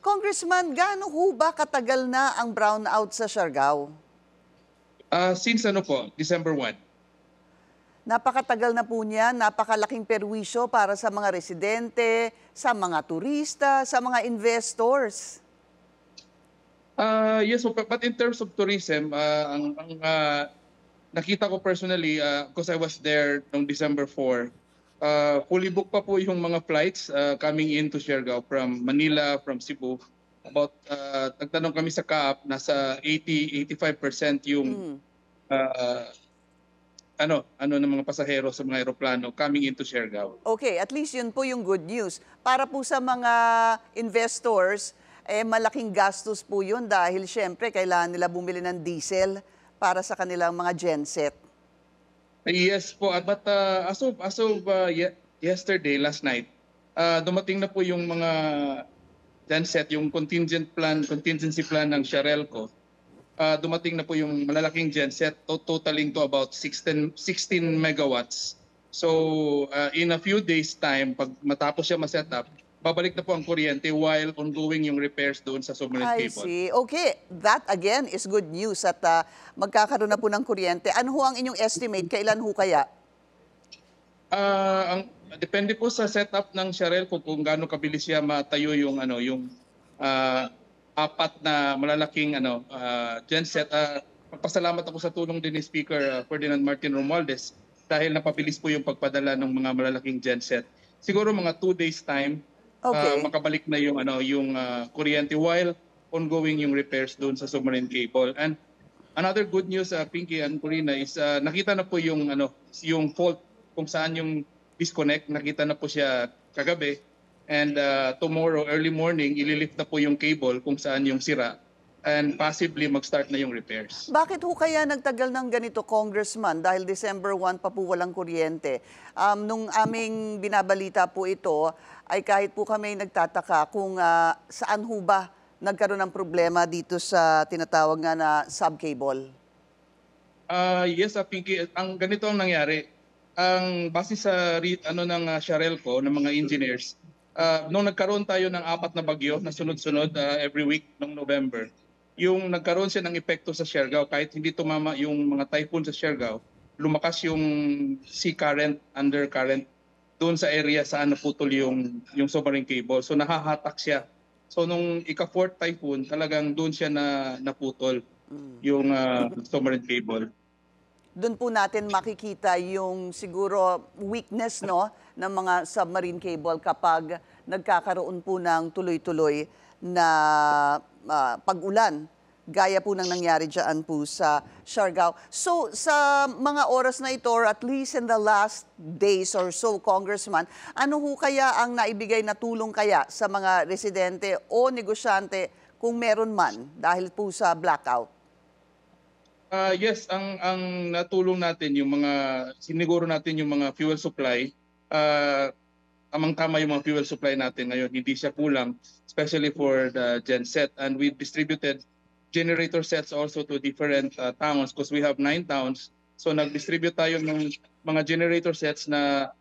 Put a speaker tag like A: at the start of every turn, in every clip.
A: Congressman, gaano ho ba katagal na ang brownout sa Siargao?
B: Since ano po, December 1.
A: Napakatagal na po niya, napakalaking perwisyo para sa mga residente, sa mga turista, sa mga investors.
B: Yes, so, but in terms of tourism, nakita ko personally, because I was there noong December 4, fully booked pa po yung mga flights coming into Siargao from Manila, from Cebu. About, nagtanong kami sa CAAP, nasa 80-85% yung uh, ng mga pasahero sa mga eroplano coming into Siargao.
A: Okay, at least yun po yung good news. Para po sa mga investors, malaking gastos po yun dahil syempre kailangan nila bumili ng diesel para sa kanilang mga genset.
B: Yes po, but as of yesterday, last night, dumating na po yung mga genset, yung contingency plan ng Siarelco. Dumating na po yung malalaking genset, totaling to about 16 megawatts. So in a few days time, pag matapos siya ma-set up, babalik na po ang kuryente while ongoing yung repairs doon sa submarine
A: I
B: cable.
A: see. Okay, that again is good news at magkakaroon na po ng kuryente. Ano ho ang inyong estimate? Kailan ho kaya?
B: Depende po sa setup ng Siarelco kung gaano kabilis siya matayo yung apat na malalaking genset. Magpasalamat ako sa tulong din ni Speaker Ferdinand Martin Romualdez dahil napabilis po yung pagpadala ng mga malalaking genset. Siguro mga 2 days time, makabalik na yung kuryente while ongoing yung repairs doon sa submarine cable. And another good news, Pinky and Corina, is nakita na po yung fault kung saan yung disconnect. Nakita na po siya kagabi. And tomorrow, early morning, ililift na po yung cable kung saan yung sira. And possibly mag-start na yung repairs.
A: Bakit ho kaya nagtagal ng ganito, Congressman? Dahil December 1 pa po walang kuryente. Nung aming binabalita po ito, ay kahit po kami nagtataka kung saan ho ba nagkaroon ng problema dito sa tinatawag nga na subcable.
B: Yes, Pinky, ang ganito ang nangyari. Ang base sa ng Siarelco, ng mga engineers, nung nagkaroon tayo ng 4 na bagyo na sunod-sunod every week noong November, yung nagkaroon siya ng epekto sa Siargao, kahit hindi tumama yung mga typhoon sa Siargao, lumakas yung sea current, undercurrent, doon sa area saan naputol yung submarine cable. So nahahatak siya. So nung ika-4th typhoon, talagang doon siya naputol yung submarine cable.
A: Doon po natin makikita yung siguro weakness ng mga submarine cable kapag nagkakaroon po ng tuloy-tuloy na pag-ulan, gaya po ng nangyari dyan po sa Siargao. So sa mga oras na ito, or at least in the last days or so, Congressman, ano ho kaya ang naibigay na tulong kaya sa mga residente o negosyante kung meron man dahil po sa blackout?
B: Yes, ang natulong natin siniguro natin yung mga fuel supply. Tamang-tama yung mga fuel supply natin ngayon, hindi siya kulang, especially for the genset. And we distributed generator sets also to different towns because we have 9 towns. So nag-distribute tayo ng mga generator sets na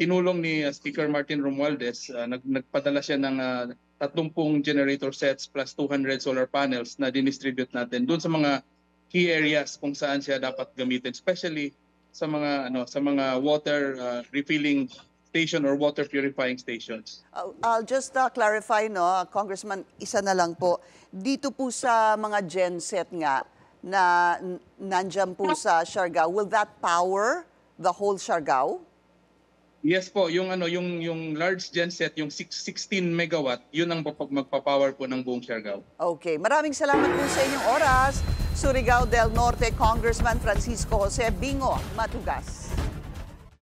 B: tinulong ni Speaker Martin Romualdez. Nagpadala siya ng 30 generator sets plus 200 solar panels na dinistribute natin doon sa mga key areas kung saan siya dapat gamitin, especially sa mga water refilling station or water purifying stations.
A: I'll just clarify, Congressman, isa na lang po. Dito po sa mga genset nga na nandyan po sa Siargao, will that power the whole Siargao?
B: Yes po, yung large genset, yung 16 megawatt, yun ang magpa-power po ng buong Siargao.
A: Okay, maraming salamat po sa inyong oras. Surigao del Norte Congressman Francisco Jose Bingo Matugas.